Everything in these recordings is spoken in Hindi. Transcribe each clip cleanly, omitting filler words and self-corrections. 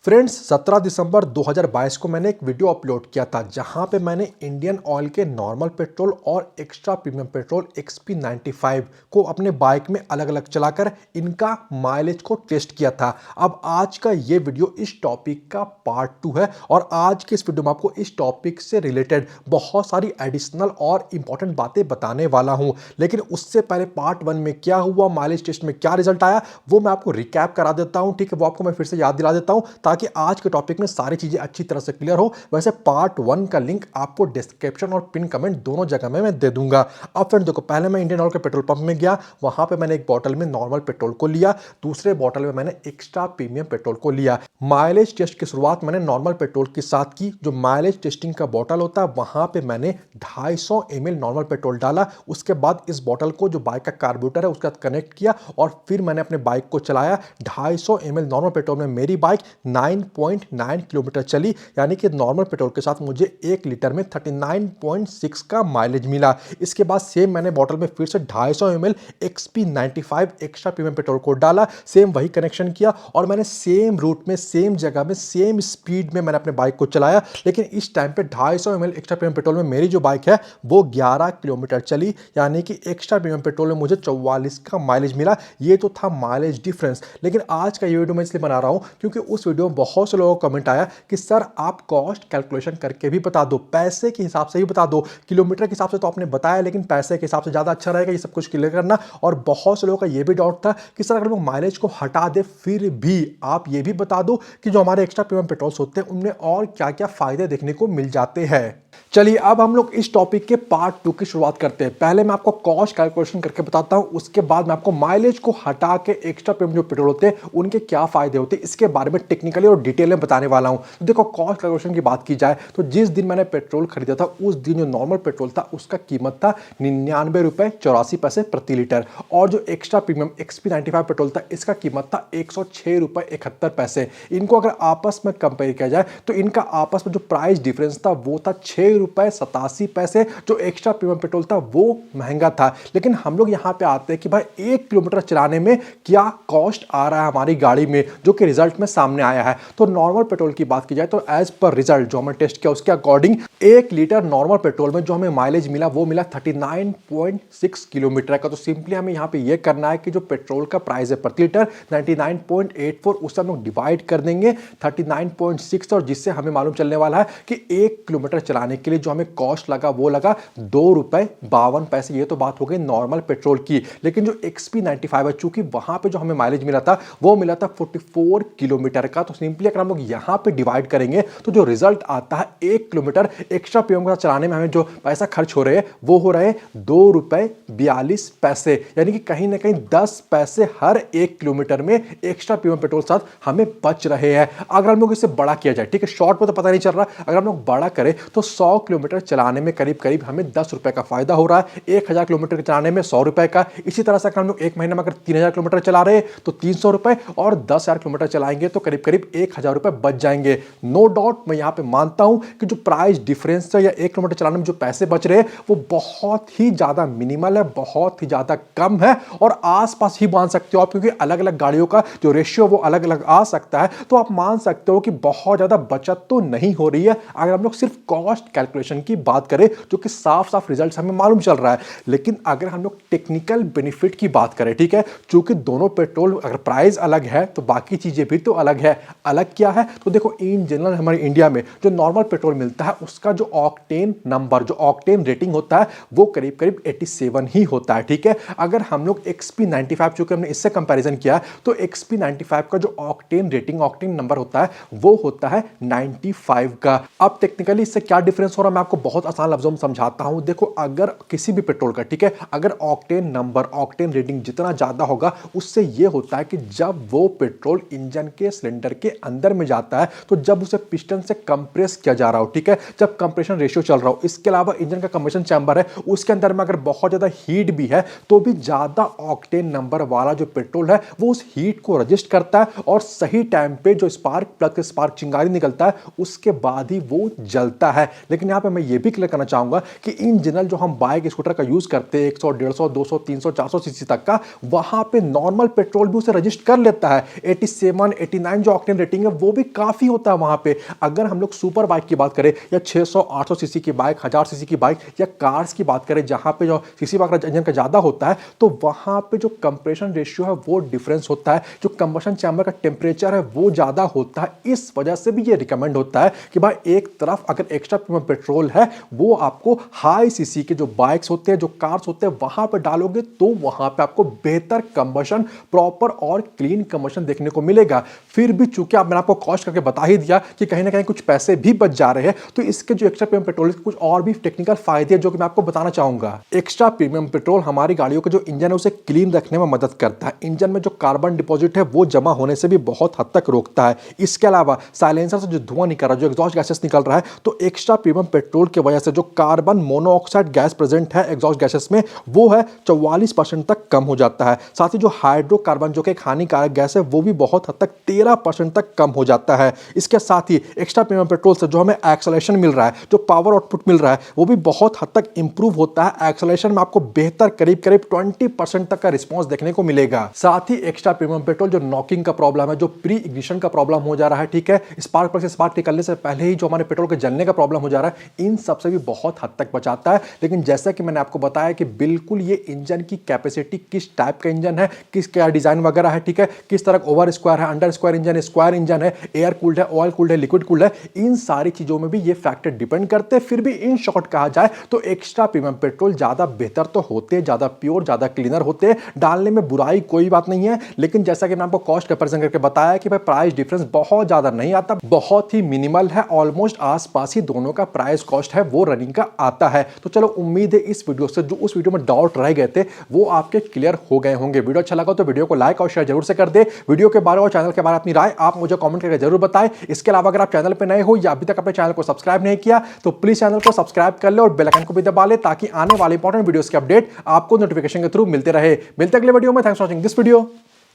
फ्रेंड्स 17 दिसंबर 2022 को मैंने एक वीडियो अपलोड किया था जहां पे मैंने इंडियन ऑयल के नॉर्मल पेट्रोल और एक्स्ट्रा प्रीमियम पेट्रोल XP95 को अपने बाइक में अलग अलग चलाकर इनका माइलेज को टेस्ट किया था। अब आज का ये वीडियो इस टॉपिक का पार्ट 2 है और आज के इस वीडियो में आपको इस टॉपिक से रिलेटेड बहुत सारी एडिशनल और इंपॉर्टेंट बातें बताने वाला हूं। लेकिन उससे पहले पार्ट 1 में क्या हुआ, माइलेज टेस्ट में क्या रिजल्ट आया, वो मैं आपको रिकैप करा देता हूं। ठीक है, वो आपको मैं फिर से याद दिला देता हूं ताकि आज के टॉपिक में सारी चीजें अच्छी तरह से क्लियर हो। वैसे पार्ट 1 का लिंक आपको डिस्क्रिप्शन और पिन कमेंट दोनों जगह में मैं दे दूंगा। अब फ्रेंड देखो, पहले मैं इंडियन ऑयल के पेट्रोल पंप में गया, वहां पे मैंने एक बॉटल में नॉर्मल पेट्रोल को लिया, दूसरे बॉटल में मैंने एक्स्ट्रा प्रीमियम पेट्रोल को लिया। माइलेज टेस्ट की शुरुआत मैंने नॉर्मल पेट्रोल के साथ की। जो माइलेज टेस्टिंग का बॉटल होता है वहां पे मैंने 250 ml नॉर्मल पेट्रोल डाला। उसके बाद इस बॉटल को जो बाइक का कार्बोरेटर है उसके साथ कनेक्ट किया और फिर मैंने अपने बाइक को चलाया। 250 ml नॉर्मल पेट्रोल में मेरी बाइक 9.9 किलोमीटर चली, यानी कि नॉर्मल पेट्रोल के साथ मुझे 1 लीटर में 39.6 का माइलेज मिला। इसके बाद सेम मैंने बॉटल में फिर से 250 ml XP95 extra premium petrol को डाला, सेम वही कनेक्शन किया और मैंने सेम रूट में, सेम जगह में, सेम स्पीड में मैंने अपने बाइक को चलाया। लेकिन इस टाइम पे 250 ml एक्स्ट्रा प्रीमियम पेट्रोल में मेरी जो बाइक है वो 11 किलोमीटर चली, यानी कि एक्स्ट्रा प्रीमियम पेट्रोल में मुझे 44 का माइलेज मिला। ये तो था माइलेज डिफरेंस। लेकिन आज का ये वीडियो मैं इसलिए बना रहा हूं क्योंकि उस वीडियो में बहुत से लोगों का कमेंट आया कि सर आप कॉस्ट कैलकुलेशन करके भी बता दो, पैसे के हिसाब से ही बता दो। किलोमीटर के हिसाब से तो आपने बताया, लेकिन पैसे के हिसाब से ज्यादा अच्छा रहेगा ये सब कुछ क्लियर करना। और बहुत से लोगों का ये भी डाउट था कि सर अगर लोग माइलेज को हटा दे फिर भी आप ये भी बता दो कि जो हमारे एक्स्ट्रा प्रीमियम पेट्रोल्स होते हैं उनमें और क्या क्या फायदे देखने को मिल जाते हैं। चलिए अब हम लोग इस टॉपिक के पार्ट 2 की शुरुआत करते हैं। पहले मैं आपको कॉस्ट कैलकुलेशन करके बताता हूं, उसके बाद मैं आपको माइलेज को हटा के एक्स्ट्रा प्रीमियम जो पेट्रोल होते हैं उनके क्या फायदे होते हैं इसके बारे में टेक्निकली और डिटेल में बताने वाला हूं। तो देखो, कॉस्ट कैलकुलेशन की बात की जाए तो जिस दिन मैंने पेट्रोल खरीदा था उस दिन जो नॉर्मल पेट्रोल था उसका कीमत था 99 रुपए 84 पैसे प्रति लीटर और जो एक्स्ट्रा प्रीमियम XP95 पेट्रोल था इसका कीमत था 106 रुपए 71 पैसे। इनको अगर आपस में कंपेयर किया जाए तो इनका आपस में जो प्राइस डिफरेंस था वो था 6 रुपए 87 पैसे। जो एक्स्ट्रा प्रीमियम पेट्रोल था वो महंगा था। लेकिन हम लोग यहां पे आते हैं कि भाई 1 किलोमीटर चलाने में क्या कॉस्ट आ रहा है हमारी गाड़ी में, जो कि रिजल्ट में सामने आया है। तो नॉर्मल पेट्रोल की बात की जाए तो एज पर रिजल्ट जो हमने टेस्ट किया उसके अकॉर्डिंग 1 लीटर नॉर्मल पेट्रोल में जो हमें माइलेज मिला वो मिला 39.6 किलोमीटर का। तो सिंपली हमें यहां पे ये करना है कि जो पेट्रोल का प्राइस है प्रति लीटर 99.84, उससे हम लोग डिवाइड कर देंगे 39.6 और जिससे हमें मालूम चलने वाला है कि 1 किलोमीटर चलाने के लिए जो हमें कॉस्ट लगा वो लगा 2 रुपए 52 पैसे। ये तो बात हो गई नॉर्मल पेट्रोल की। लेकिन जो XP95 है, चूंकि वहां पे जो हमें माइलेज मिला था वो मिला था 44 किलोमीटर का, तो सिंपली अगर हम लोग यहां पे डिवाइड करेंगे तो जो रिजल्ट आता है 1 किलोमीटर एक्स्ट्रा प्रीमियम का चलाने में हमें जो पैसा खर्च हो रहे हैं वो हो रहे 2 रुपए 42 पैसे, यानी कि कहीं ना कहीं 10 पैसे हर 1 किलोमीटर में एक्स्ट्रा प्रीमियम पेट्रोल साथ हमें बच रहे हैं। अगर हम लोग इसे बड़ा किया जाए, ठीक है, शॉर्ट में तो पता नहीं चल रहा, अगर हम लोग बड़ा करें तो 100 किलोमीटर चलाने में करीब करीब हमें 10 रुपए का फायदा हो रहा है। 1000 किलोमीटर चलाने में 100 रुपए का। इसी तरह से अगर हम लोग एक महीने में अगर 3000 किलोमीटर चला रहे हैं तो 300 रुपए और 10,000 किलोमीटर चलाएंगे तो करीब करीब 1000 रुपए बच जाएंगे। नो डाउट मैं यहां पे मानता हूं कि जो प्राइस डिफरेंस है या 1 किलोमीटर चलाने में जो पैसे बच रहे हैं वो बहुत ही ज्यादा मिनिमल है, बहुत ही ज्यादा कम है और आसपास ही मान सकते हो आप, क्योंकि अलग अलग गाड़ियों का जो रेशियो वो अलग अलग आ सकता है। तो आप मान सकते हो कि बहुत ज्यादा बचत तो नहीं हो रही है अगर हम लोग सिर्फ कॉस्ट कैलकुलेशन की बात करें, जो कि साफ साफ रिजल्ट हमें मालूम चल रहा है। लेकिन अगर हम लोग टेक्निकल बेनिफिट की बात करें, ठीक है, चूंकि दोनों पेट्रोल अगर प्राइस अलग है तो बाकी चीजें भी तो अलग है। अलग क्या है तो देखो, इन जनरल हमारे इंडिया में जो नॉर्मल पेट्रोल मिलता है उसका जो ऑक्टेन नंबर, जो ऑक्टेन रेटिंग होता है वो करीब करीब 87 ही होता है। ठीक है, अगर हम लोग XP95, चूंकि हमने इससे कंपैरिजन किया तो XP95 का जो ऑक्टेन रेटिंग, ऑक्टेन नंबर होता है वो होता है 95 का। अब टेक्निकली इससे क्या डिफरेंस हो रहा है मैं आपको बहुत आसान लफ्जों में समझाता हूं। देखो, अगर किसी भी पेट्रोल का, ठीक है, अगर ऑक्टेन नंबर, ऑक्टेन रेटिंग जितना ज्यादा होगा उससे यह होता है कि जब वो पेट्रोल इंजन के सिलेंडर के अंदर में जाता है तो जब उसे पिस्टन से कंप्रेस किया जा रहा हो, ठीक है, जब कंप्रेशन रेशियो चल रहा हो, इसके अलावा इंजन का कंप्रेशन चैम्बर है उसके अंदर में अगर बहुत ज्यादा हीट भी है तो भी ज्यादा ऑक्टेन नंबर वाला जो पेट्रोल है वो उस हीट को रजिस्ट करता है और सही टाइम पे जो स्पार्क प्लग से स्पार्क चिंगारी निकलता है उसके बाद ही वो जलता है। लेकिन यहाँ पे मैं ये भी क्लियर करना चाहूँगा कि इन जनरल जो हम बाइक स्कूटर का यूज़ करते हैं 100, 150, 200, 300, 400 सीसी तक का, वहाँ पे नॉर्मल पेट्रोल भी उसे रजिस्टर कर लेता है। 87, 89 जो ऑक्टेन रेटिंग है वो भी काफ़ी होता है वहाँ पे। अगर हम लोग सुपर बाइक की बात करें या 600, 800 सीसी की बाइक, 1000 सीसी की बाइक या कार्स की बात करें जहाँ पे जो सीसी बाइक का इंजन का ज़्यादा होता है, तो वहाँ पे जो कंप्रेशन रेशियो है वो डिफरेंस होता है, जो कंबशन चैम्बर का टेम्परेचर है वो ज़्यादा होता है। इस वजह से भी ये रिकमेंड होता है कि भाई एक तरफ अगर एक्स्ट्रा प्रीमियम पेट्रोल है वो आपको हाई सीसी के जो बाइक्स होते हैं, जो कार्स होते हैं, वहां पर डालोगे तो वहां पे आपको बेहतर कंबशन, प्रॉपर और क्लीन कंबशन देखने को मिलेगा। फिर भी चूंकि मैंने आपको कॉस्ट करके बता ही दिया कि कहीं ना कहीं कुछ पैसे भी बच जा रहे हैं, तो इसके जो एक्स्ट्रा प्रीमियम पेट्रोल के कुछ और भी टेक्निकल फायदे हैं जो कि मैं आपको बताना चाहूंगा। एक्स्ट्रा प्रीमियम पेट्रोल हमारी गाड़ियों का जो इंजन है उसे क्लीन रखने में मदद करता है। इंजन में जो कार्बन डिपॉजिट है वो जमा होने से भी बहुत हद तक रोकता है। इसके अलावा साइलेंसर से जो धुआं निकल रहा है, जो एग्जॉस्ट गैसेस निकल रहा है, तो एक्स्ट्रा प्रीमियम पेट्रोल की वजह से जो कार्बन मोनोऑक्साइड गैस प्रेजेंट है एग्जॉस्ट गैसेस में वो है 44% तक कम हो जाता है। साथ ही जो हाइड्रोकार्बन जो कि एक हानिकारक गैस है वो भी बहुत हद तक 13% तक कम हो जाता है। इसके साथ ही एक्स्ट्रा प्रीमियम पेट्रोल से जो हमें एक्सेलरेशन मिल रहा है, जो पावर आउटपुट मिल रहा है, वो भी बहुत हद तक इंप्रूव होता है। एक्सेलरेशन में आपको बेहतर करीब 20% तक का रिस्पॉन्स देखने को मिलेगा। साथ ही एक्स्ट्रा प्रीमियम पेट्रोल जो नॉकिंग का प्रॉब्लम है, जो प्री इग्निशन का प्रॉब्लम हो जा रहा है, ठीक है, स्पार्क प्लग से स्पार्क निकलने से पहले ही जो हमारे पेट्रोल के जलने का प्रॉब्लम हो जा रहा है, इन सब से भी बहुत हद तक बचाता है। लेकिन जैसा कि मैंने आपको बताया कि बिल्कुल ये इंजन की कैपेसिटी, किस टाइप का इंजन है, किस क्या डिजाइन वगैरह है, ठीक है, किस तरह ओवर स्क्वायर है, अंडर स्क्वायर इंजन है, स्क्वायर इंजन है, एयर कूल्ड है, ऑयल कूल्ड है, लिक्विड कूल्ड है, इन सारी चीजों में भी ये फैक्टर डिपेंड करते हैं। फिर भी इन शॉर्ट कहा जाए तो एक्स्ट्रा प्रीमियम पेट्रोल ज्यादा बेहतर तो होते हैं, ज्यादा प्योर, ज्यादा क्लीनर होते हैं। डालने में बुराई कोई बात नहीं है, लेकिन जैसा कि मैं आपको कॉस्ट कंपैरिजन करके बताया कि भाई प्राइस डिफरेंस बहुत ज्यादा नहीं आता, बहुत ही मिनिमल है। ऑलमोस्ट आसपास ही दोनों का प्राइस कॉस्ट है वो रनिंग का आता है। तो चलो उम्मीद है इस वीडियो से जो उस वीडियो में डाउट रह गए थे वो आपके क्लियर हो गए होंगे। वीडियो अच्छा लगा तो वीडियो को लाइक और शेयर जरूर से कर दे। वीडियो के बारे और चैनल के बारे में अपनी राय आप मुझे कमेंट करके जरूर बताएं। इसके अलावा अगर आप चैनल पे नए हो या अभी तक अपने चैनल को सब्सक्राइब नहीं किया तो प्लीज चैनल को सब्सक्राइब कर ले और बेल आइकन को भी दबा ले ताकि आने वाले इंपॉर्टेंट वीडियोस के अपडेट आपको नोटिफिकेशन के थ्रू मिलते रहे। मिलते अगले वीडियो में। Thanks for watching this video.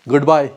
Good bye.